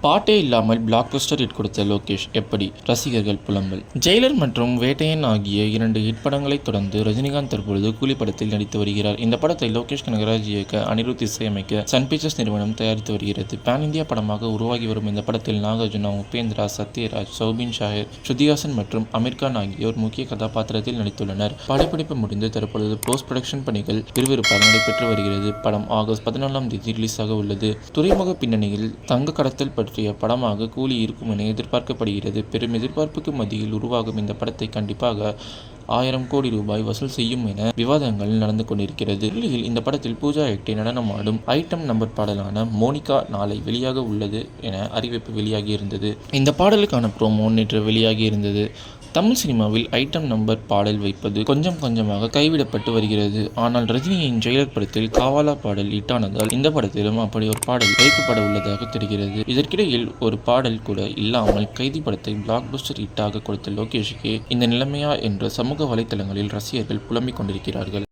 பாட்டே இல்லாமல் black Bastar hit கொடுத்த லோகேஷ் எப்படி? ரசிகர்கள் புலம்பல். ஜெயிலர் மற்றும் வேட்டையன் ஆகிய 2 ஹிட் படங்களை தொடர்ந்து ரஜினிகாந்த் தற்பொழுது கூலி படத்தில் நடித்து வருகிறார். இந்த படத்தை லோகேஷ் கனகராஜ் இயக்க, அனிருத் இசையமைக்க சன் பிக்சர்ஸ் நிறுவனம் தயாரித்து வருகிறது. பேன் இந்தியா படமாக உருவாகி வரும் இந்த படத்தில் நாகார்ஜுனா, உபேந்திரா, சத்யராஜ், சௌபின் ஷாஹிர், ஸ்ருதிஹாசன் மற்றும் அமீர்கான் ஆகியோர் முக்கிய கதாபாத்திரத்தில் நடித்துள்ளனர். படப்பிடிப்பு முடிந்து தற்பொழுது போஸ்ட் புரொடக்ஷன் பணிகள் விறுவிறுப்பாக நடைபெற்று வருகிறது. படம் ஆகஸ்ட் 14ஆம் தேதி ரிலீஸ் ஆக உள்ளது. துறைமுக பின்னணியில் தங்க கடத்தல் பற்றிய படமாக கூலி இருக்கும் என எதிர்பார்க்கப்படுகிறது. பெரும் எதிர்பார்ப்புக்கு மத்தியில் உருவாகும் இந்த படத்தை கண்டிப்பாக 1000 கோடி ரூபாய் வசூல் செய்யும் என விவாதங்கள் நடந்து கொண்டிருக்கிறது. டெல்லியில் இந்த படத்தில் பூஜா ஹெக்டே நடனமாடும் ஐட்டம் நம்பர் பாடலான மோனிகா நாளை வெளியாக உள்ளது என அறிவிப்பு வெளியாகி இருந்தது. இந்த பாடலுக்கான ப்ரோமோ நேற்று வெளியாகி இருந்தது. தமிழ் சினிமாவில் ஐட்டம் நம்பர் பாடல் வைப்பது கொஞ்சம் கொஞ்சமாக கைவிடப்பட்டு வருகிறது. ஆனால் ரஜினியின் ஜெயிலர் படத்தில் காவாலா பாடல் ஹிட்டானதால் இந்த படத்திலும் அப்படி ஒரு பாடல் வைக்கப்பட உள்ளதாக தெரிகிறது. இதற்கிடையில் ஒரு பாடல் கூட இல்லாமல் கைதி படத்தை பிளாக் பஸ்டர் ஹிட்டாக கொடுத்த லோகேஷுக்கு இந்த நிலைமையா என்று சமூக வலைதளங்களில் ரசிகர்கள் புலம்பிக் கொண்டிருக்கிறார்கள்.